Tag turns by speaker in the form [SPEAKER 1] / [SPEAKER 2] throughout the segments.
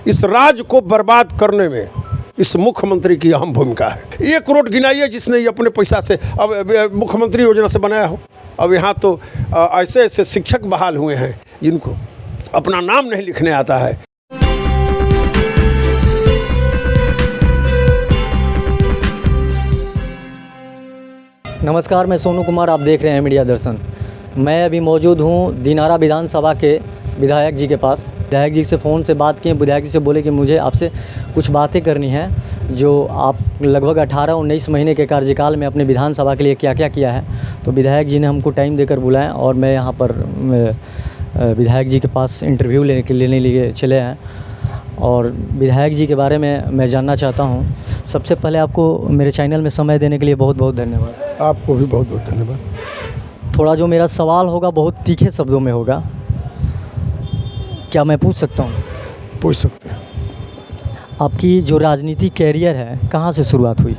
[SPEAKER 1] इस राज्य को बर्बाद करने में इस मुख्यमंत्री की अहम भूमिका है। 1 रोड गिनाइए जिसने ये अपने पैसा से अब मुख्यमंत्री योजना से बनाया हो। अब यहाँ तो ऐसे ऐसे शिक्षक बहाल हुए हैं जिनको अपना नाम नहीं लिखने आता है।
[SPEAKER 2] नमस्कार, मैं सोनू कुमार, आप देख रहे हैं मीडिया दर्शन। मैं अभी मौजूद हूँ दिनारा विधानसभा के विधायक जी के पास। विधायक जी से फ़ोन से बात किए, विधायक जी से बोले कि मुझे आपसे कुछ बातें करनी हैं जो आप लगभग 18-19 महीने के कार्यकाल में अपने विधानसभा के लिए क्या क्या किया है। तो विधायक जी ने हमको टाइम देकर बुलाया और मैं यहाँ पर विधायक जी के पास इंटरव्यू लेने लिए चले हैं और विधायक जी के बारे में मैं जानना चाहता हूँ। सबसे पहले आपको मेरे चैनल में समय देने के लिए बहुत बहुत धन्यवाद।
[SPEAKER 1] आपको भी बहुत बहुत धन्यवाद।
[SPEAKER 2] थोड़ा जो मेरा सवाल होगा बहुत तीखे शब्दों में होगा, क्या मैं पूछ सकता हूँ?
[SPEAKER 1] पूछ सकते हैं।
[SPEAKER 2] आपकी जो राजनीतिक कैरियर है कहाँ से शुरुआत हुई?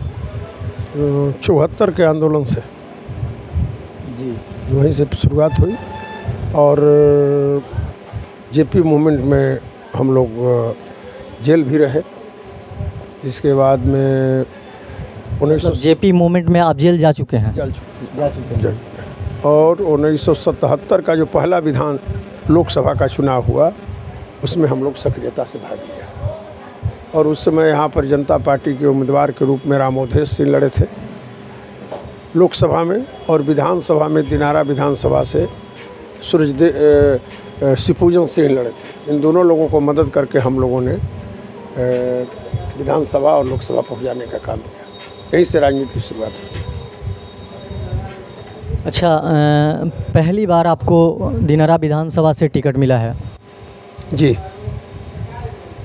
[SPEAKER 1] 74 के आंदोलन से
[SPEAKER 2] जी,
[SPEAKER 1] वहीं से शुरुआत हुई और जेपी मूवमेंट में हम लोग जेल भी रहे। इसके बाद में 1900
[SPEAKER 2] जेपी मूवमेंट में आप जेल जा चुके हैं?
[SPEAKER 1] जा चुके हैं। और 1977 का जो पहला विधान लोकसभा का चुनाव हुआ उसमें हम लोग सक्रियता से भाग लिया और उस समय यहाँ पर जनता पार्टी के उम्मीदवार के रूप में रामोधेश सिंह लड़े थे लोकसभा में, और विधानसभा में दिनारा विधानसभा से शिवपूजन सिंह लड़े थे। इन दोनों लोगों को मदद करके हम लोगों ने विधानसभा और लोकसभा पहुँचाने का काम किया। यहीं से राजनीति की शुरुआत हुई।
[SPEAKER 2] अच्छा, पहली बार आपको दिनारा विधानसभा से टिकट मिला है?
[SPEAKER 1] जी,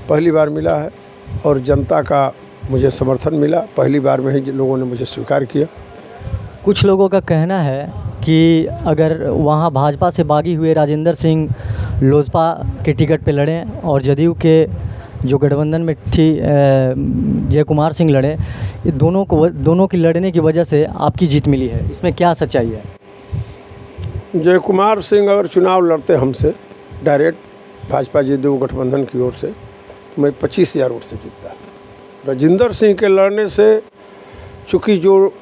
[SPEAKER 1] पहली बार मिला है और जनता का मुझे समर्थन मिला। पहली बार में ही लोगों ने मुझे स्वीकार किया।
[SPEAKER 2] कुछ लोगों का कहना है कि अगर वहाँ भाजपा से बागी हुए राजेंद्र सिंह लोजपा के टिकट पे लड़े और जदयू के जो गठबंधन में थी जय कुमार सिंह लड़े, ये दोनों की लड़ने की वजह से आपकी जीत मिली है, इसमें क्या सच्चाई है?
[SPEAKER 1] जय कुमार सिंह अगर चुनाव लड़ते हमसे डायरेक्ट भाजपा जदयू गठबंधन की ओर से तो मैं 25,000 वोट से जीतता। राजेंद्र सिंह के लड़ने से चूँकि जो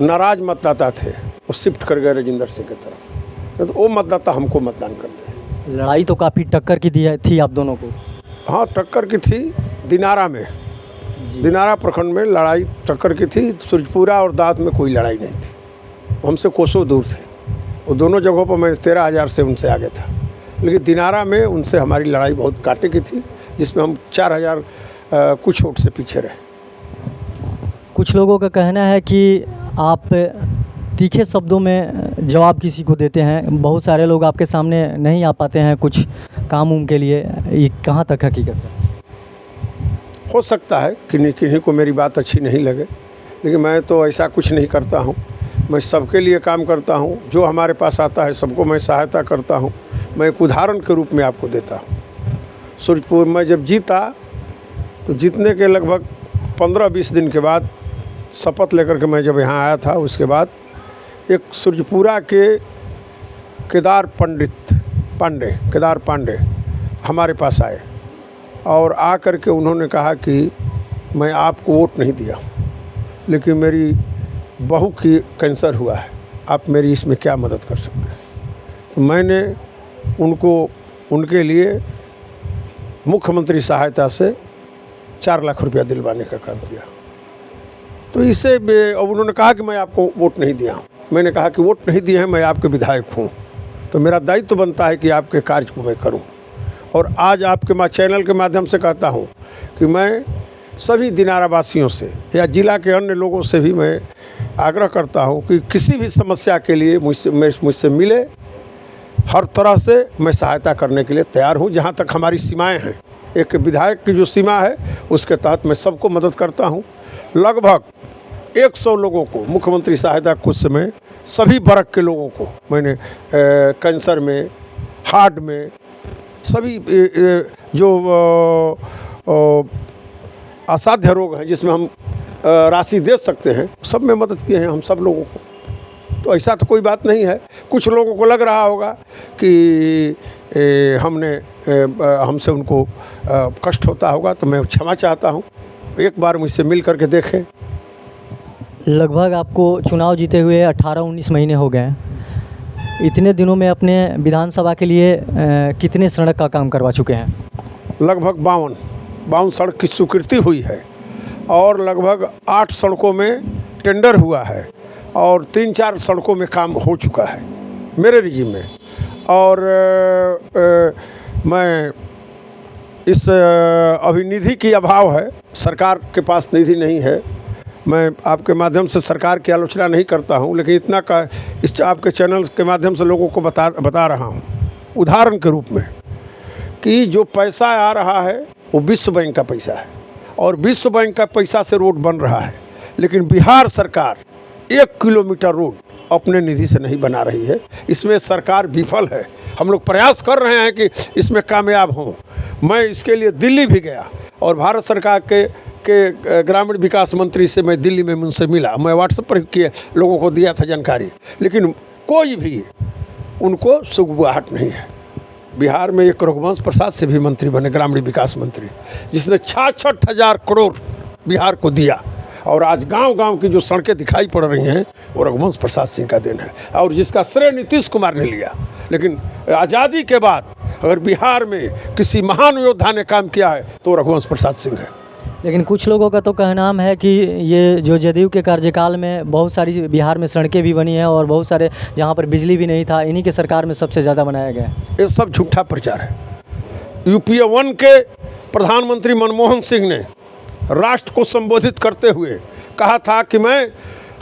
[SPEAKER 1] नाराज मतदाता थे वो शिफ्ट कर गए राजेंद्र सिंह की तरफ, तो वो मतदाता हमको मतदान करते।
[SPEAKER 2] लड़ाई तो काफ़ी टक्कर की थी आप दोनों को?
[SPEAKER 1] हाँ, टक्कर की थी। दिनारा में, दिनारा प्रखंड में लड़ाई टक्कर की थी। सूरजपुरा और दांत में कोई लड़ाई नहीं थी, हमसे कोसों दूर थे। वो दोनों जगहों पर मैं 13,000 से उनसे आगे था, लेकिन दिनारा में उनसे हमारी लड़ाई बहुत कांटे की थी, जिसमें हम 4,000 कुछ वोट से पीछे रहे।
[SPEAKER 2] कुछ लोगों का कहना है कि आप तीखे शब्दों में जवाब किसी को देते हैं, बहुत सारे लोग आपके सामने नहीं आ पाते हैं कुछ काम उम के लिए, ये कहाँ तक हकीकत है?
[SPEAKER 1] हो सकता है किन्हीं को मेरी बात अच्छी नहीं लगे, लेकिन मैं तो ऐसा कुछ नहीं करता हूँ। मैं सबके लिए काम करता हूँ। जो हमारे पास आता है सबको मैं सहायता करता हूँ। मैं एक उदाहरण के रूप में आपको देता हूँ। सूरजपुर में जब जीता तो जीतने के लगभग 15-20 दिन के बाद शपथ लेकर के मैं जब यहाँ आया था, उसके बाद एक सूरजपुरा के केदार पांडे हमारे पास आए और आ कर के उन्होंने कहा कि मैं आपको वोट नहीं दिया, लेकिन मेरी बहू की कैंसर हुआ है, आप मेरी इसमें क्या मदद कर सकते हैं? तो मैंने उनको उनके लिए मुख्यमंत्री सहायता से 4 लाख रुपया दिलवाने का काम किया। तो इससे उन्होंने कहा कि मैं आपको वोट नहीं दिया हूँ। मैंने कहा कि वोट नहीं दिए हैं, मैं आपके विधायक हूँ, तो मेरा दायित्व तो बनता है कि आपके कार्य को मैं करूँ। और आज आपके चैनल के माध्यम से कहता हूँ कि मैं सभी दिनारा वासियों से या जिला के अन्य लोगों से भी मैं आग्रह करता हूँ कि किसी भी समस्या के लिए मुझसे मिले, हर तरह से मैं सहायता करने के लिए तैयार हूँ। जहाँ तक हमारी सीमाएँ हैं, एक विधायक की जो सीमा है उसके तहत मैं सबको मदद करता हूँ। लगभग 100 लोगों को मुख्यमंत्री सहायता कुछ समय सभी वर्ग के लोगों को मैंने कैंसर में, हार्ट में, सभी जो असाध्य रोग हैं जिसमें हम राशि दे सकते हैं, सब में मदद किए हैं हम सब लोगों को। तो ऐसा तो कोई बात नहीं है। कुछ लोगों को लग रहा होगा कि हमने हमसे उनको कष्ट होता होगा तो मैं क्षमा चाहता हूँ। एक बार मुझसे मिल करके देखें।
[SPEAKER 2] लगभग आपको चुनाव जीते हुए 18-19 महीने हो गए हैं। इतने दिनों में अपने विधानसभा के लिए कितने सड़क का काम करवा चुके हैं?
[SPEAKER 1] लगभग 52 सड़क की स्वीकृति हुई है और लगभग 8 सड़कों में टेंडर हुआ है और 3-4 सड़कों में काम हो चुका है मेरे रिजीम में। और मैं इस अभी निधि की अभाव है, सरकार के पास निधि नहीं है। मैं आपके माध्यम से सरकार की आलोचना नहीं करता हूं, लेकिन इतना का इस आपके चैनल के माध्यम से लोगों को बता रहा हूं उदाहरण के रूप में कि जो पैसा आ रहा है वो विश्व बैंक का पैसा है और विश्व बैंक का पैसा से रोड बन रहा है, लेकिन बिहार सरकार 1 किलोमीटर रोड अपने निधि से नहीं बना रही है। इसमें सरकार विफल है। हम लोग प्रयास कर रहे हैं कि इसमें कामयाब हों। मैं इसके लिए दिल्ली भी गया और भारत सरकार के ग्रामीण विकास मंत्री से मैं दिल्ली में उनसे मिला। मैं व्हाट्सएप पर किए लोगों को दिया था जानकारी, लेकिन कोई भी उनको सुगबुगाहट नहीं है। बिहार में एक रघुवंश प्रसाद से भी मंत्री बने, ग्रामीण विकास मंत्री, जिसने 66,000 करोड़ बिहार को दिया और आज गांव-गांव की जो सड़कें दिखाई पड़ रही हैं वो रघुवंश प्रसाद सिंह का देन है और जिसका श्रेय नीतीश कुमार ने लिया। लेकिन आज़ादी के बाद अगर बिहार में किसी महान योद्धा ने काम किया है तो रघुवंश प्रसाद सिंह है।
[SPEAKER 2] लेकिन कुछ लोगों का तो कहना है कि ये जो जदयू के कार्यकाल में बहुत सारी बिहार में सड़कें भी बनी हैं और बहुत सारे जहाँ पर बिजली भी नहीं था, इन्हीं के सरकार में सबसे ज़्यादा बनाया गया है।
[SPEAKER 1] ये सब झूठा प्रचार है। यूपीए 1 के प्रधानमंत्री मनमोहन सिंह ने राष्ट्र को संबोधित करते हुए कहा था कि मैं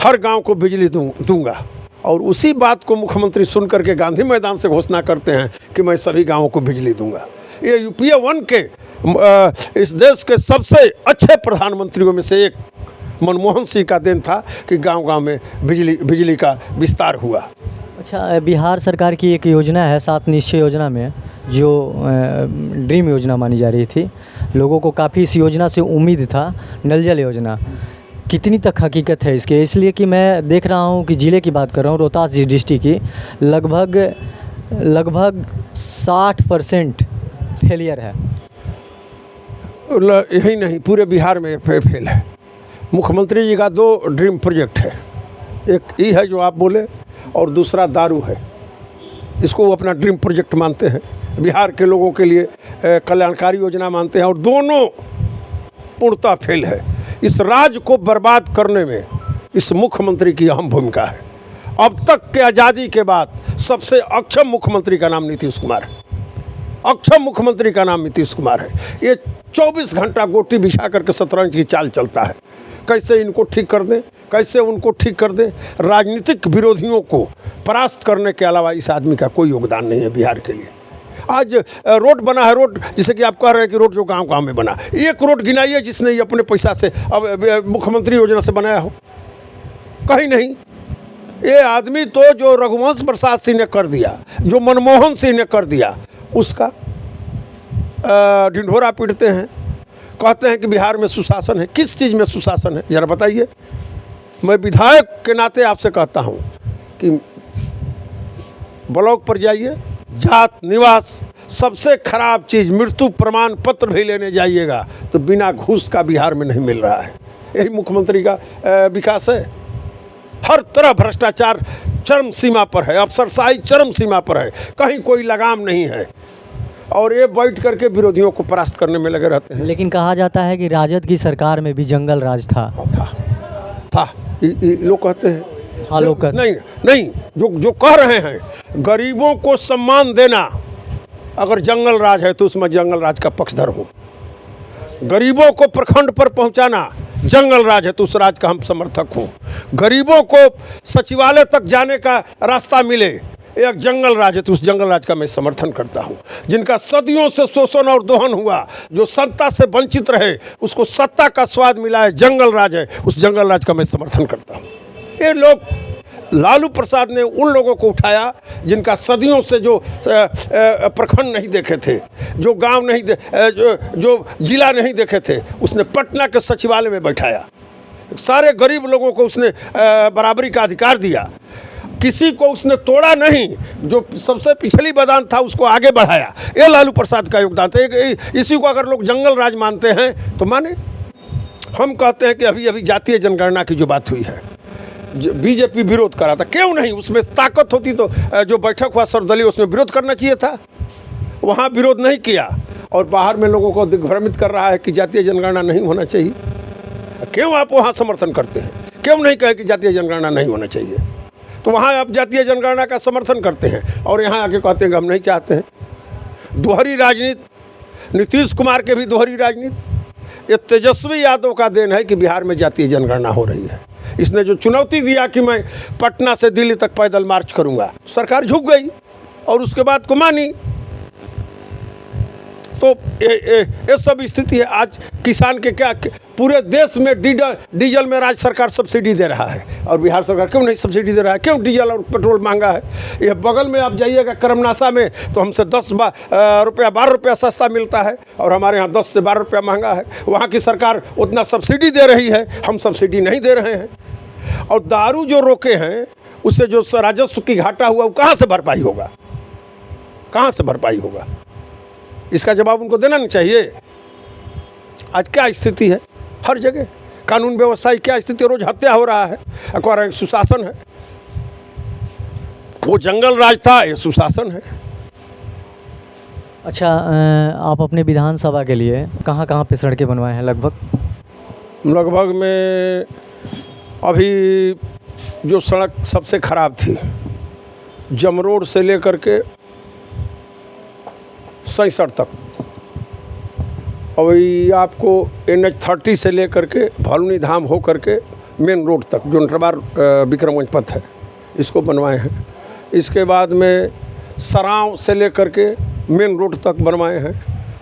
[SPEAKER 1] हर गांव को बिजली दूंगा और उसी बात को मुख्यमंत्री सुन करके गांधी मैदान से घोषणा करते हैं कि मैं सभी गांवों को बिजली दूंगा। ये यूपीए 1 के इस देश के सबसे अच्छे प्रधानमंत्रियों में से एक मनमोहन सिंह का देन था कि गांव-गांव में बिजली का विस्तार हुआ।
[SPEAKER 2] अच्छा, बिहार सरकार की एक योजना है 7 निश्चय योजना में, जो ड्रीम योजना मानी जा रही थी। लोगों को काफ़ी इस योजना से उम्मीद था, नल जल योजना। कितनी तक हकीकत है इसके? इसलिए कि मैं देख रहा हूँ कि ज़िले की बात कर रहा हूँ, रोहतास डिस्ट्रिक्ट की, लगभग 60% फेलियर है।
[SPEAKER 1] यही नहीं, पूरे बिहार में फेल है। मुख्यमंत्री जी का 2 ड्रीम प्रोजेक्ट है, एक ये है जो आप बोले और दूसरा दारू है। इसको वो अपना ड्रीम प्रोजेक्ट मानते हैं, बिहार के लोगों के लिए कल्याणकारी योजना मानते हैं और दोनों पूर्णतः फेल है। इस राज्य को बर्बाद करने में इस मुख्यमंत्री की अहम भूमिका है। अब तक के आज़ादी के बाद सबसे अक्षम मुख्यमंत्री का नाम नीतीश कुमार है। अक्षम मुख्यमंत्री का नाम नीतीश कुमार है। ये 24 घंटा गोटी बिछा करके शतरंज की चाल चलता है, कैसे इनको ठीक कर दें, कैसे उनको ठीक कर दें। राजनीतिक विरोधियों को परास्त करने के अलावा इस आदमी का कोई योगदान नहीं है बिहार के लिए। आज रोड बना है, रोड जैसे कि आप कह रहे हैं कि रोड जो गांव-गांव में बना, एक रोड गिनाइए जिसने ये अपने पैसा से अब मुख्यमंत्री योजना से बनाया हो, कहीं नहीं। ये आदमी तो जो रघुवंश प्रसाद सिंह ने कर दिया, जो मनमोहन सिंह ने कर दिया, उसका ढिंढोरा पीटते हैं, कहते हैं कि बिहार में सुशासन है। किस चीज़ में सुशासन है ज़रा बताइए। मैं विधायक के नाते आपसे कहता हूँ कि ब्लॉक पर जाइए, जात निवास सबसे खराब चीज़ मृत्यु प्रमाण पत्र भी लेने जाइएगा तो बिना घूस का बिहार में नहीं मिल रहा है। यही मुख्यमंत्री का विकास है। हर तरह भ्रष्टाचार चरम सीमा पर है, अफसरशाही चरम सीमा पर है, कहीं कोई लगाम नहीं है और ये बैठ करके विरोधियों को परास्त करने में लगे रहते हैं।
[SPEAKER 2] लेकिन कहा जाता है कि राजद की सरकार में भी जंगल राज था।
[SPEAKER 1] लोग कहते हैं,
[SPEAKER 2] हाँ लोग
[SPEAKER 1] नहीं, जो कह रहे हैं गरीबों को सम्मान देना अगर जंगल राज है तो उसमें जंगल राज का पक्षधर हूँ। गरीबों को प्रखंड पर पहुँचाना जंगल राज है तो उस राज का हम समर्थक हूँ। गरीबों को सचिवालय तक जाने का रास्ता मिले एक जंगल राज है तो उस जंगल राज का मैं समर्थन करता हूँ। जिनका सदियों से शोषण और दोहन हुआ, जो सत्ता से वंचित रहे, उसको सत्ता का स्वाद मिला है, जंगल राज है, उस जंगल राज का मैं समर्थन करता हूँ। ये लोग, लालू प्रसाद ने उन लोगों को उठाया जिनका सदियों से जो प्रखंड नहीं देखे थे, जो गांव नहीं जो जिला नहीं देखे थे, उसने पटना के सचिवालय में बैठाया। सारे गरीब लोगों को उसने बराबरी का अधिकार दिया। किसी को उसने तोड़ा नहीं, जो सबसे पिछली बादान था उसको आगे बढ़ाया। ये लालू प्रसाद का योगदान था। इसी को अगर लोग जंगल राज मानते हैं तो माने। हम कहते हैं कि अभी अभी जातीय जनगणना की जो बात हुई है, बीजेपी विरोध करा था, क्यों नहीं? उसमें ताकत होती तो जो बैठक हुआ सर्वदलीय, उसमें विरोध करना चाहिए था। वहाँ विरोध नहीं किया और बाहर में लोगों को दिग्भ्रमित कर रहा है कि जातीय जनगणना नहीं होना चाहिए। क्यों आप वहाँ समर्थन करते हैं? क्यों नहीं कहे कि जातीय जनगणना नहीं होना चाहिए? तो वहाँ आप जातीय जनगणना का समर्थन करते हैं और यहाँ आके कहते हैं कि हम नहीं चाहते हैं। दोहरी राजनीति, नीतीश कुमार के भी दोहरी राजनीति। ये तेजस्वी यादव का देन है कि बिहार में जातीय जनगणना हो रही है। इसने जो चुनौती दिया कि मैं पटना से दिल्ली तक पैदल मार्च करूंगा, सरकार झुक गई और उसके बाद को मानी। तो ये सब स्थिति है। आज किसान के क्या पूरे देश में डीजल में राज्य सरकार सब्सिडी दे रहा है और बिहार सरकार क्यों नहीं सब्सिडी दे रहा है? क्यों डीजल और पेट्रोल महंगा है? ये बगल में आप जाइएगा करमनासा में तो हमसे 10 रुपया 12 रुपया सस्ता मिलता है और हमारे यहाँ 10 से 12 रुपया महंगा है। वहाँ की सरकार उतना सब्सिडी दे रही है, हम सब्सिडी नहीं दे रहे हैं। और दारू जो रोके हैं उससे जो राजस्व की घाटा हुआ वो कहाँ से भरपाई होगा? कहाँ से भरपाई होगा? इसका जवाब उनको देना नहीं चाहिए। आज क्या स्थिति है हर जगह, कानून व्यवस्था की क्या स्थिति है? रोज हत्या हो रहा है। अखबार सुशासन है, वो जंगल राज था, ये सुशासन है।
[SPEAKER 2] अच्छा, आप अपने विधानसभा के लिए कहाँ कहाँ पे सड़कें बनवाए हैं?
[SPEAKER 1] लगभग में अभी जो सड़क सबसे ख़राब थी, जमरोड से लेकर के 67 तक, और आपको NH-30 से लेकर के भलुनी धाम हो करके मेन रोड तक जो नटवार विक्रमगंज पथ है, इसको बनवाए हैं। इसके बाद में सराँव से लेकर के मेन रोड तक बनवाए हैं।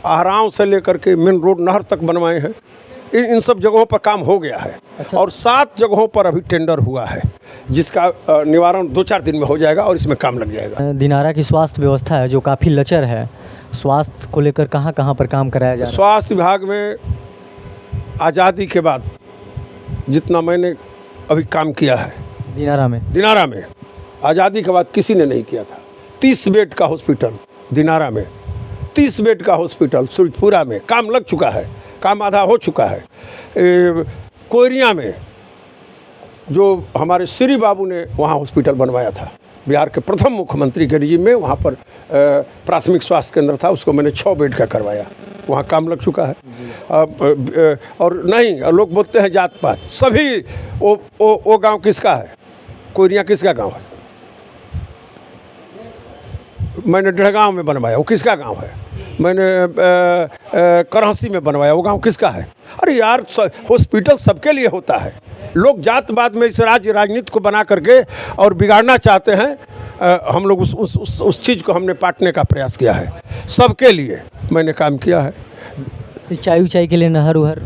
[SPEAKER 1] आहराव से लेकर के मेन रोड नहर तक बनवाए हैं। इन सब जगहों पर काम हो गया है।
[SPEAKER 2] अच्छा।
[SPEAKER 1] और 7 जगहों पर अभी टेंडर हुआ है जिसका निवारण 2-4 दिन में हो जाएगा और इसमें काम लग जाएगा।
[SPEAKER 2] दिनारा की स्वास्थ्य व्यवस्था है जो काफ़ी लचर है, स्वास्थ्य को लेकर कहाँ कहाँ पर काम कराया जा रहा है?
[SPEAKER 1] स्वास्थ्य विभाग में आज़ादी के बाद जितना मैंने अभी काम किया है दिनारा में आज़ादी के बाद किसी ने नहीं किया था। 30 बेड का हॉस्पिटल दिनारा में, 30 बेड का हॉस्पिटल सूरजपुरा में काम लग चुका है, काम आधा हो चुका है। कोयरिया में जो हमारे श्री बाबू ने वहाँ हॉस्पिटल बनवाया था, बिहार के प्रथम मुख्यमंत्री के रिजीम में, वहाँ पर प्राथमिक स्वास्थ्य केंद्र था, उसको मैंने 6 बेड का करवाया, वहाँ काम लग चुका है। और नहीं, लोग बोलते हैं जात पात, सभी वो गांव किसका है? कोयरिया किसका गांव है? मैंने डेढ़गांव में बनवाया, वो किसका गांव है? मैंने करहसी में बनवाया, वो गांव किसका है? अरे यार, हॉस्पिटल सबके लिए होता है। लोग जातवाद में इस राजनीति को बना करके और बिगाड़ना चाहते हैं। हम लोग उस चीज़ को हमने पाटने का प्रयास किया है। सबके लिए मैंने काम किया है।
[SPEAKER 2] सिंचाई के लिए नहर उहर,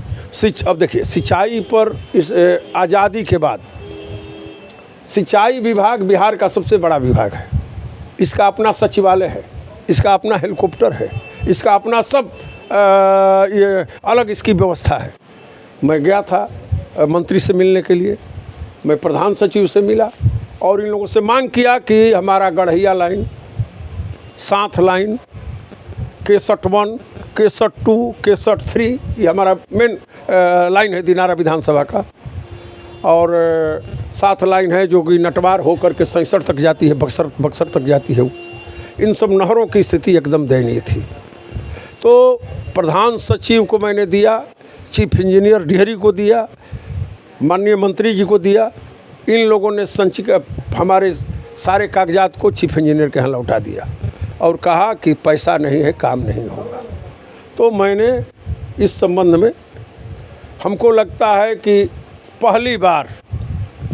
[SPEAKER 1] अब देखिए, सिंचाई पर इस आज़ादी के बाद सिंचाई विभाग बिहार का सबसे बड़ा विभाग है। इसका अपना सचिवालय है, इसका अपना हेलीकॉप्टर है, इसका अपना सब ये अलग इसकी व्यवस्था है। मैं गया था मंत्री से मिलने के लिए, मैं प्रधान सचिव से मिला और इन लोगों से मांग किया कि हमारा Gadhaiya line, 7 line, K-1, K-2, K-3, ये हमारा मेन लाइन है दिनारा विधानसभा का। और 7 लाइन है जो कि नटवार होकर के 67 तक जाती है, बक्सर तक जाती है। इन सब नहरों की स्थिति एकदम दयनीय थी। तो प्रधान सचिव को मैंने दिया, चीफ इंजीनियर डिहरी को दिया, माननीय मंत्री जी को दिया। इन लोगों ने हमारे सारे कागजात को चीफ इंजीनियर के यहाँ लौटा दिया और कहा कि पैसा नहीं है, काम नहीं होगा। तो मैंने इस संबंध में, हमको लगता है कि पहली बार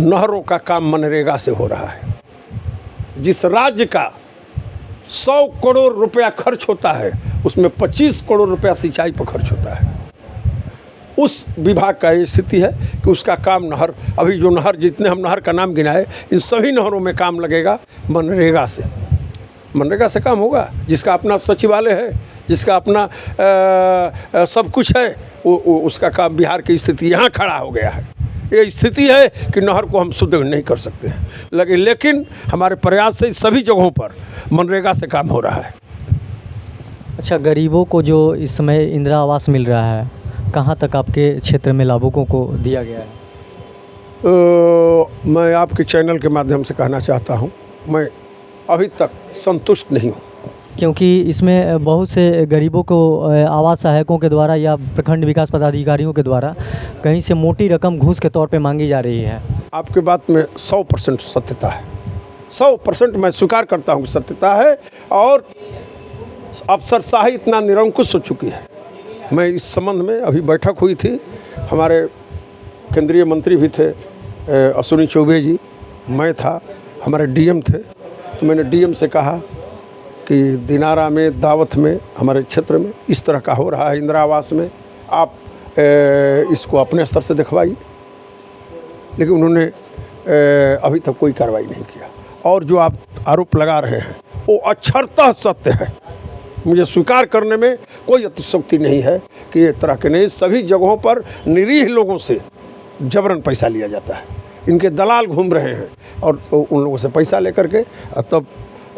[SPEAKER 1] नहरों का काम मनरेगा से हो रहा है। जिस राज्य का 100 करोड़ रुपया खर्च होता है उसमें 25 करोड़ रुपया सिंचाई पर खर्च होता है। उस विभाग का ये स्थिति है कि उसका काम नहर, अभी जो नहर, जितने हम नहर का नाम गिनाए, इन सभी नहरों में काम लगेगा मनरेगा से। मनरेगा से काम होगा। जिसका अपना सचिवालय है, जिसका अपना सब कुछ है, वो उसका काम, बिहार की स्थिति यहाँ खड़ा हो गया है। ये स्थिति है कि नहर को हम शुद्ध नहीं कर सकते हैं। लेकिन हमारे प्रयास से सभी जगहों पर मनरेगा से काम हो रहा है।
[SPEAKER 2] अच्छा, गरीबों को जो इस समय इंदिरा आवास मिल रहा है, कहाँ तक आपके क्षेत्र में लाभुकों को दिया गया है?
[SPEAKER 1] मैं आपके चैनल के माध्यम से कहना चाहता हूँ, मैं अभी तक संतुष्ट नहीं हूँ।
[SPEAKER 2] क्योंकि इसमें बहुत से गरीबों को आवास सहायकों के द्वारा या प्रखंड विकास पदाधिकारियों के द्वारा कहीं से मोटी रकम घूस के तौर पे मांगी जा रही है।
[SPEAKER 1] आपके बात में 100% सत्यता है, 100% मैं स्वीकार करता हूँ कि सत्यता है, और अफसरशाही इतना निरंकुश हो चुकी है। मैं इस संबंध में अभी बैठक हुई थी, हमारे केंद्रीय मंत्री भी थे अश्विनी चौबे जी, मैं था, हमारे डीएम थे, तो मैंने डीएम से कहा कि दिनारा में, दावत में, हमारे क्षेत्र में इस तरह का हो रहा है इंदिरा आवास में, आप इसको अपने स्तर से दिखवाइए। लेकिन उन्होंने अभी तक कोई कार्रवाई नहीं किया, और जो आप आरोप लगा रहे हैं वो अक्षरतः सत्य है। मुझे स्वीकार करने में कोई अतिशयोक्ति नहीं है कि ये तरह के नहीं, सभी जगहों पर निरीह लोगों से जबरन पैसा लिया जाता है। इनके दलाल घूम रहे हैं और उन लोगों से पैसा लेकर के तब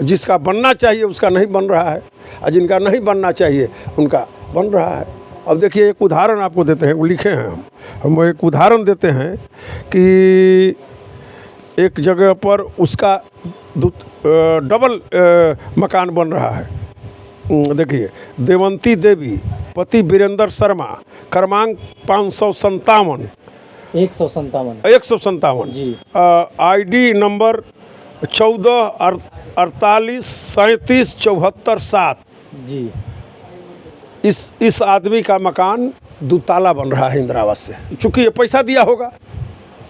[SPEAKER 1] जिसका बनना चाहिए उसका नहीं बन रहा है, और जिनका नहीं बनना चाहिए उनका बन रहा है। अब देखिए, एक उदाहरण आपको देते हैं, वो लिखे हैं हम एक उदाहरण देते हैं कि एक जगह पर उसका डबल मकान बन रहा है। देखिए, देवंती देवी, पति वीरेंद्र शर्मा, क्रमांक 557, 157
[SPEAKER 2] जी,
[SPEAKER 1] ID नंबर 14483774
[SPEAKER 2] जी।
[SPEAKER 1] इस आदमी का मकान दुताला बन रहा है इंदिरा आवास से। चूँकि ये पैसा दिया होगा,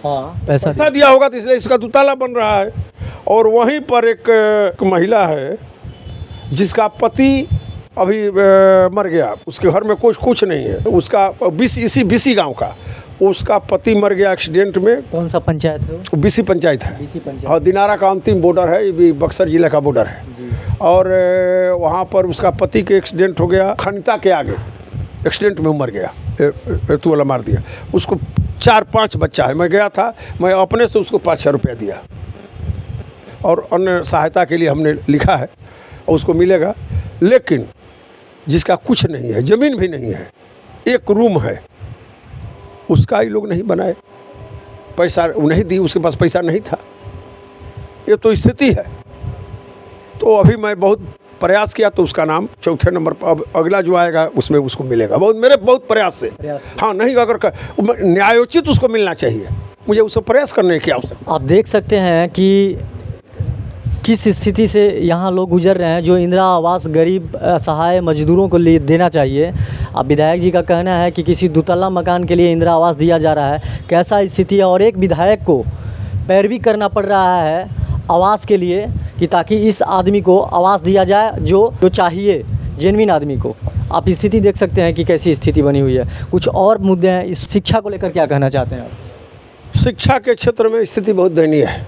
[SPEAKER 2] हाँ, पैसा
[SPEAKER 1] दिया होगा, तो इसलिए इसका दुताला बन रहा है। और वहीं पर एक महिला है जिसका पति अभी मर गया, उसके घर में कुछ नहीं है, उसका इसी बीसी गांव का उसका पति मर गया एक्सीडेंट में।
[SPEAKER 2] कौन सा पंचायत है वो?
[SPEAKER 1] बीसी पंचायत है,
[SPEAKER 2] बीसी पंचायत।
[SPEAKER 1] और दिनारा का अंतिम बॉर्डर है, ये भी बक्सर जिले का बॉर्डर है
[SPEAKER 2] जी।
[SPEAKER 1] और वहाँ पर उसका पति के एक्सीडेंट हो गया, खनिता के आगे एक्सीडेंट में मर गया, तू वाला मार दिया उसको। 4-5 बच्चा है। मैं गया था, मैं अपने से उसको 5,000 रुपया दिया, और अन्य सहायता के लिए हमने लिखा है और उसको मिलेगा। लेकिन जिसका कुछ नहीं है, ज़मीन भी नहीं है, एक रूम है, उसका ही लोग नहीं बनाए, पैसा नहीं दी, उसके पास पैसा नहीं था। ये तो स्थिति है। तो अभी मैं बहुत प्रयास किया, तो उसका नाम 4थे नंबर पर, अब अगला जो आएगा उसमें उसको मिलेगा। मेरे बहुत प्रयास से। हाँ, नहीं अगर न्यायोचित उसको मिलना चाहिए, मुझे उसको प्रयास करने की आवश्यकता।
[SPEAKER 2] आप देख सकते हैं कि किस स्थिति से यहाँ लोग गुजर रहे हैं, जो इंदिरा आवास गरीब असहाय मजदूरों को लिए देना चाहिए। अब विधायक जी का कहना है कि किसी दुतल्ला मकान के लिए इंदिरा आवास दिया जा रहा है। कैसा स्थिति है, और एक विधायक को पैरवी करना पड़ रहा है आवास के लिए, कि ताकि इस आदमी को आवास दिया जाए जो चाहिए, जेन्युइन आदमी को। आप स्थिति देख सकते हैं कि कैसी स्थिति बनी हुई है। कुछ और मुद्दे हैं, इस शिक्षा को लेकर क्या कहना चाहते हैं आप?
[SPEAKER 1] शिक्षा के क्षेत्र में स्थिति बहुत दयनीय है।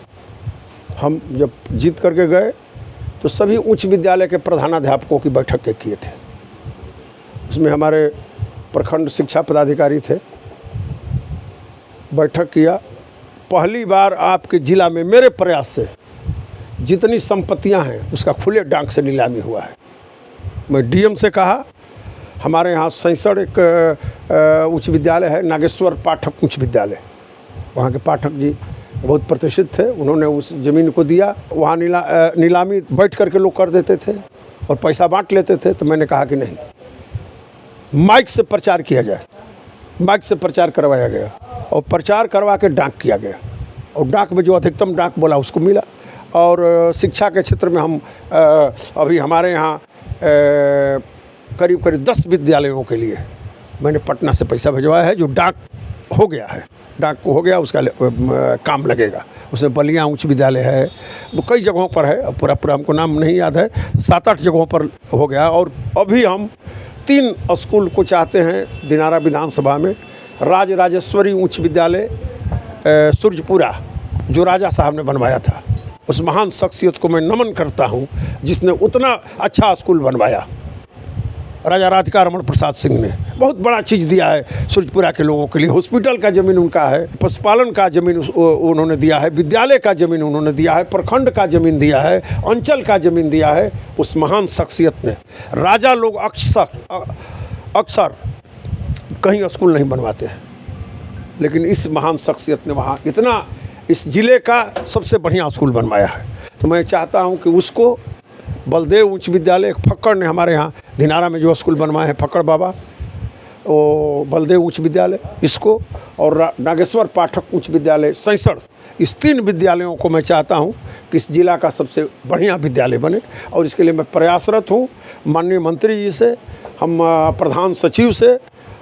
[SPEAKER 1] हम जब जीत करके गए तो सभी उच्च विद्यालय के प्रधानाध्यापकों की बैठक के किए थे। उसमें हमारे प्रखंड शिक्षा पदाधिकारी थे, बैठक किया। पहली बार आपके ज़िला में मेरे प्रयास से जितनी संपत्तियां हैं उसका खुले डाक से नीलामी हुआ है। मैं डीएम से कहा, हमारे यहाँ 66 एक उच्च विद्यालय है, नागेश्वर पाठक उच्च विद्यालय, वहाँ के पाठक जी बहुत प्रतिष्ठित थे, उन्होंने उस ज़मीन को दिया। वहाँ नीलामी बैठ करके लोग कर देते थे और पैसा बांट लेते थे। तो मैंने कहा कि नहीं, माइक से प्रचार किया जाए। माइक से प्रचार करवाया गया और प्रचार करवा के डाक किया गया, और डाक में जो अधिकतम डाक बोला उसको मिला। और शिक्षा के क्षेत्र में हम अभी हमारे यहाँ करीब 10 विद्यालयों के लिए मैंने पटना से पैसा भिजवाया है, जो डाक हो गया है, डाक को हो गया, उसका काम लगेगा। उसमें बलिया उच्च विद्यालय है, वो कई जगहों पर है, पूरा हमको नाम नहीं याद है, 7-8 जगहों पर हो गया। और अभी हम 3 स्कूल को चाहते हैं दिनारा विधानसभा में। राजेश्वरी उच्च विद्यालय सूर्यपुरा, जो राजा साहब ने बनवाया था, उस महान शख्सियत को मैं नमन करता हूं, जिसने उतना अच्छा स्कूल बनवाया। राजा राधिका रमन प्रसाद सिंह ने बहुत बड़ा चीज़ दिया है सूरजपुरा के लोगों के लिए। हॉस्पिटल का ज़मीन उनका है, पशुपालन का ज़मीन उन्होंने दिया है, विद्यालय का ज़मीन उन्होंने दिया है, प्रखंड का ज़मीन दिया है, अंचल का ज़मीन दिया है। उस महान शख्सियत ने, राजा लोग अक्सर कहीं स्कूल नहीं बनवाते हैं, लेकिन इस महान शख्सियत ने वहाँ इतना, इस ज़िले का सबसे बढ़िया स्कूल बनवाया है। तो मैं चाहता हूँ कि उसको बलदेव उच्च विद्यालय, फक्कड़ ने हमारे यहाँ दिनारा में जो स्कूल बनवाए हैं फक्कड़ बाबा, वो बलदेव उच्च विद्यालय इसको, और नागेश्वर पाठक उच्च विद्यालय सैंसड़, इस 3 विद्यालयों को मैं चाहता हूँ कि इस जिला का सबसे बढ़िया विद्यालय बने। और इसके लिए मैं प्रयासरत हूँ। माननीय मंत्री जी से, हम प्रधान सचिव से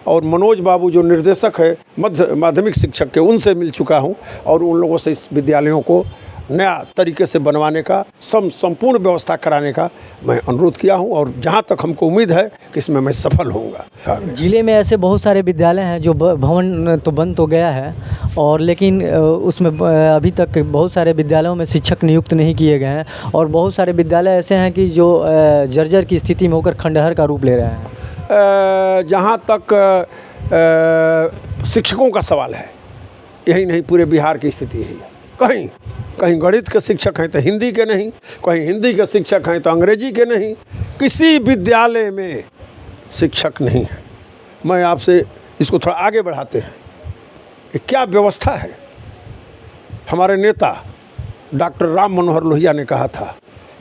[SPEAKER 1] और मनोज बाबू जो निर्देशक है माध्यमिक शिक्षक के, उनसे मिल चुका हूँ और उन लोगों से इस विद्यालयों को नया तरीके से बनवाने का, संपूर्ण व्यवस्था कराने का मैं अनुरोध किया हूं। और जहां तक हमको उम्मीद है कि इसमें मैं सफल होऊंगा।
[SPEAKER 2] जिले में ऐसे बहुत सारे विद्यालय हैं जो भवन तो बन तो गया है, और लेकिन उसमें अभी तक बहुत सारे विद्यालयों में शिक्षक नियुक्त नहीं किए गए हैं, और बहुत सारे विद्यालय ऐसे हैं कि जो जर्जर की स्थिति में होकर खंडहर का रूप ले रहे हैं।
[SPEAKER 1] जहाँ तक शिक्षकों का सवाल है, यही नहीं पूरे बिहार की स्थिति यही है। कहीं गणित के शिक्षक हैं तो हिंदी के नहीं, कहीं हिंदी के शिक्षक हैं तो अंग्रेजी के नहीं, किसी विद्यालय में शिक्षक नहीं है। मैं आपसे इसको थोड़ा आगे बढ़ाते हैं, ये क्या व्यवस्था है। हमारे नेता डॉक्टर राम मनोहर लोहिया ने कहा था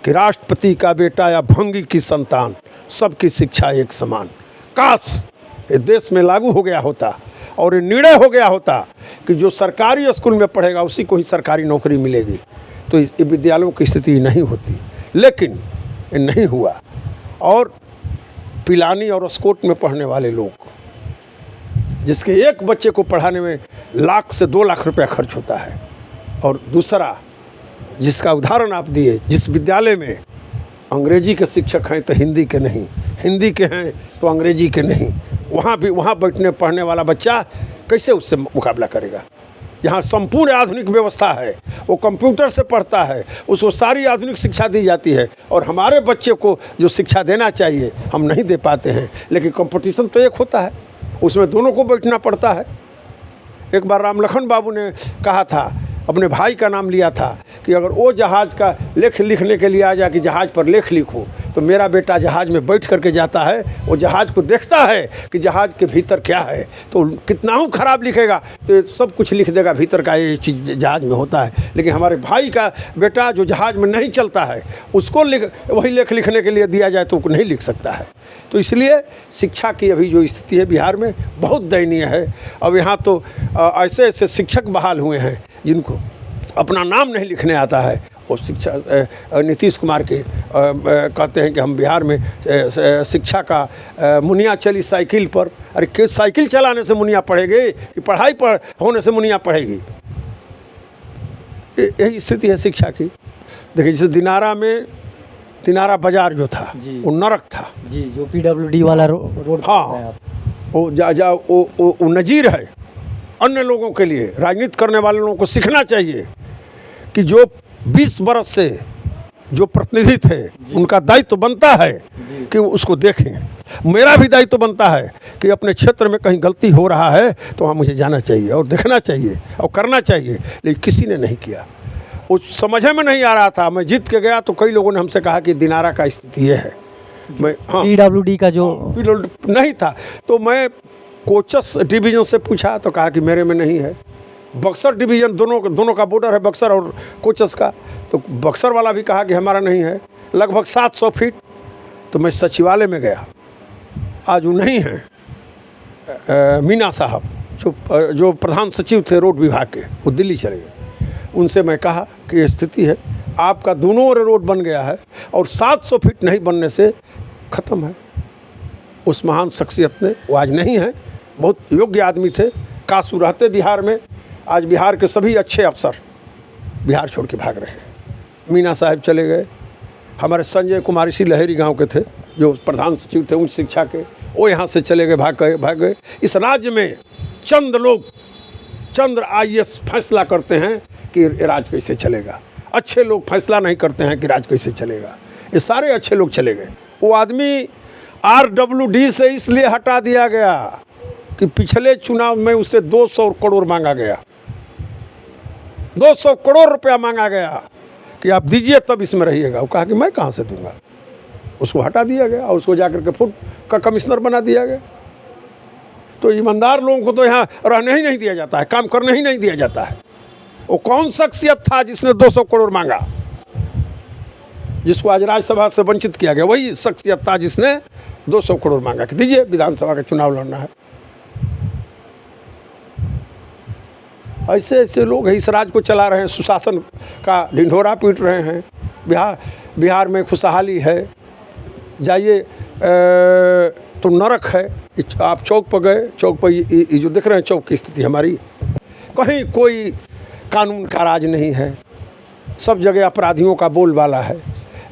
[SPEAKER 1] कि राष्ट्रपति का बेटा या भंगी की संतान, सबकी शिक्षा एक समान। काश ये देश में लागू हो गया होता और ये निर्णय हो गया होता कि जो सरकारी स्कूल में पढ़ेगा उसी को ही सरकारी नौकरी मिलेगी, तो इस विद्यालयों की स्थिति नहीं होती। लेकिन ये नहीं हुआ, और पिलानी और स्कोट में पढ़ने वाले लोग, जिसके एक बच्चे को पढ़ाने में लाख से 2 लाख रुपया खर्च होता है, और दूसरा जिसका उदाहरण आप दिए, जिस विद्यालय में अंग्रेजी के शिक्षक हैं तो हिंदी के नहीं, हिंदी के हैं तो अंग्रेजी के नहीं, वहाँ बैठने पढ़ने वाला बच्चा कैसे उससे मुकाबला करेगा। जहाँ संपूर्ण आधुनिक व्यवस्था है, वो कंप्यूटर से पढ़ता है, उसको सारी आधुनिक शिक्षा दी जाती है, और हमारे बच्चे को जो शिक्षा देना चाहिए हम नहीं दे पाते हैं। लेकिन कंपटीशन तो एक होता है, उसमें दोनों को बैठना पड़ता है। एक बार रामलखन बाबू ने कहा था, अपने भाई का नाम लिया था कि अगर वो जहाज़ का लेख लिखने के लिए आ जा कि जहाज़ पर लेख लिखो, तो मेरा बेटा जहाज़ में बैठ करके जाता है, वो जहाज़ को देखता है कि जहाज़ के भीतर क्या है, तो कितना ही ख़राब लिखेगा तो सब कुछ लिख देगा भीतर का ये चीज़ जहाज़ में होता है। लेकिन हमारे भाई का बेटा जो जहाज़ में नहीं चलता है, उसको वही लेख लिखने के लिए दिया जाए तो नहीं लिख सकता है। तो इसलिए शिक्षा की अभी जो स्थिति है बिहार में बहुत दयनीय है। अब यहाँ तो ऐसे ऐसे शिक्षक बहाल हुए हैं जिनको अपना नाम नहीं लिखने आता है। वो शिक्षा नीतीश कुमार के कहते हैं कि हम बिहार में शिक्षा का मुनिया चली साइकिल पर। अरे कि साइकिल चलाने से मुनिया पढ़ेगी कि पढ़ाई पर होने से मुनिया पढ़ेगी? यही स्थिति है शिक्षा की। देखिए जैसे दिनारा बाजार जो था वो नरक था
[SPEAKER 2] जी, जो PWD वाला रोड।
[SPEAKER 1] हाँ, वो नज़ीर है अन्य लोगों के लिए। राजनीति करने वाले लोगों को सीखना चाहिए कि जो 20 बरस से जो प्रतिनिधि थे उनका दायित्व बनता है कि उसको देखें। मेरा भी दायित्व बनता है कि अपने क्षेत्र में कहीं गलती हो रहा है तो वहाँ मुझे जाना चाहिए और देखना चाहिए और करना चाहिए, लेकिन किसी ने नहीं किया। वो समझ में नहीं आ रहा था। मैं जीत के गया तो कई लोगों ने हमसे कहा कि दिनारा का स्थिति ये है। मैं
[SPEAKER 2] PWD का जो
[SPEAKER 1] नहीं था तो मैं कोचस डिवीज़न से पूछा तो कहा कि मेरे में नहीं है। बक्सर डिवीज़न दोनों का बॉर्डर है, बक्सर और कोचस का, तो बक्सर वाला भी कहा कि हमारा नहीं है। लगभग 700 फीट। तो मैं सचिवालय में गया, आज वो नहीं है। मीना साहब जो प्रधान सचिव थे रोड विभाग के, वो दिल्ली चले गए। उनसे मैं कहा कि ये स्थिति है, आपका दोनों ओर रोड बन गया है और 700 फीट नहीं बनने से ख़त्म है। उस महान शख्सियत ने, वो आज नहीं है, बहुत योग्य आदमी थे, कासू रहते बिहार में। आज बिहार के सभी अच्छे अफसर बिहार छोड़ के भाग रहे हैं। मीना साहब चले गए। हमारे संजय कुमार इसी लहरी गांव के थे जो प्रधान सचिव थे उच्च शिक्षा के, वो यहाँ से चले गए, भाग गए। इस राज्य में चंद IAS फैसला करते हैं कि राज कैसे चलेगा। अच्छे लोग फैसला नहीं करते हैं कि राज कैसे चलेगा। ये सारे अच्छे लोग चले गए। वो आदमी RWD से इसलिए हटा दिया गया कि पिछले चुनाव में उससे 200 करोड़ मांगा गया, 200 करोड़ रुपया मांगा गया कि आप दीजिए तब इसमें रहिएगा। वो कहा कि मैं कहाँ से दूंगा। उसको हटा दिया गया और उसको जाकर के फूड का कमिश्नर बना दिया गया। तो ईमानदार लोगों को तो यहाँ रहने ही नहीं दिया जाता है, काम करने ही नहीं दिया जाता है। वो कौन शख्सियत था जिसने 200 करोड़ मांगा, जिसको आज राज्यसभा से वंचित किया गया? वही शख्सियत था जिसने 200 करोड़ मांगा कि दीजिए, विधानसभा का चुनाव लड़ना है। ऐसे ऐसे लोग इस राज्य को चला रहे हैं, सुशासन का ढिंढोरा पीट रहे हैं। बिहार में खुशहाली है, जाइए तो नरक है। आप चौक पर गए, चौक पर ये जो देख रहे हैं चौक की स्थिति हमारी, कहीं कोई कानून का राज नहीं है, सब जगह अपराधियों का बोलबाला है।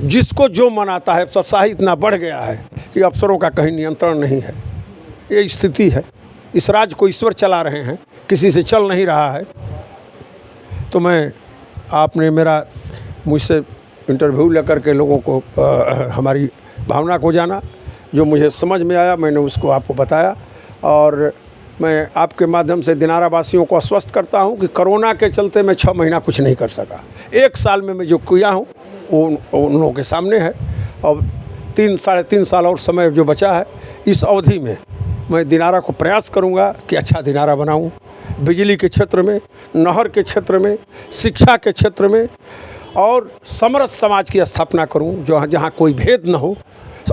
[SPEAKER 1] जिसको जो मनाता है, सत्साही इतना बढ़ गया है कि अफसरों का कहीं नियंत्रण नहीं है। ये स्थिति है। इस राज्य को ईश्वर चला रहे हैं, किसी से चल नहीं रहा है। तो मैं, आपने मेरा मुझसे इंटरव्यू लेकर के लोगों को हमारी भावना को जाना, जो मुझे समझ में आया मैंने उसको आपको बताया। और मैं आपके माध्यम से दिनारा वासियों को आश्वस्त करता हूं कि कोरोना के चलते मैं 6 महीना कुछ नहीं कर सका। 1 साल में मैं जो किया हूं वो उन लोगों के सामने है। और 3 साढ़े 3 साल और समय जो बचा है, इस अवधि में मैं दिनारा को प्रयास करूंगा कि अच्छा दिनारा बनाऊं। बिजली के क्षेत्र में, नहर के क्षेत्र में, शिक्षा के क्षेत्र में, और समरस समाज की स्थापना करूं, जो जहां कोई भेद न हो,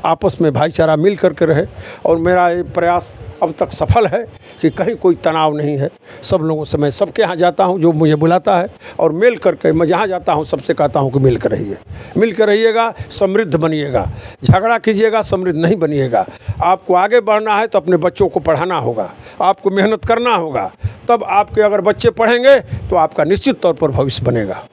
[SPEAKER 1] आपस में भाईचारा मिल करके रहे। और मेरा ये प्रयास अब तक सफल है कि कहीं कोई तनाव नहीं है। सब लोगों से, मैं सबके यहाँ जाता हूँ जो मुझे बुलाता है, और मिल करके मैं जहाँ जाता हूँ सबसे कहता हूँ कि मिल कर रहिए, मिल कर रहिएगा, समृद्ध बनिएगा। झगड़ा कीजिएगा, समृद्ध नहीं बनिएगा। आपको आगे बढ़ना है तो अपने बच्चों को पढ़ाना होगा, आपको मेहनत करना होगा, तब आपके अगर बच्चे पढ़ेंगे तो आपका निश्चित तौर पर भविष्य बनेगा।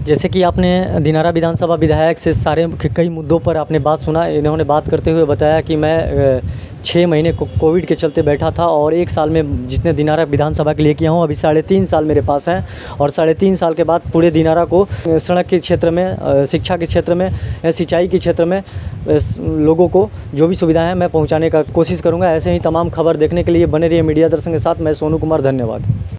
[SPEAKER 2] जैसे कि आपने दिनारा विधानसभा विधायक से सारे कई मुद्दों पर आपने बात सुना। इन्होंने बात करते हुए बताया कि मैं 6 महीने कोविड के चलते बैठा था, और 1 साल में जितने दिनारा विधानसभा के लिए किया हूँ, अभी 3.5 साल मेरे पास हैं। और 3.5 साल के बाद पूरे दिनारा को सड़क के क्षेत्र में, शिक्षा के क्षेत्र में, सिंचाई के क्षेत्र में लोगों को जो भी सुविधाएँ हैं मैं पहुँचाने का कोशिश करूँगा। ऐसे ही तमाम खबर देखने के लिए बने रहिए मीडिया दर्शन के साथ। मैं सोनू कुमार, धन्यवाद।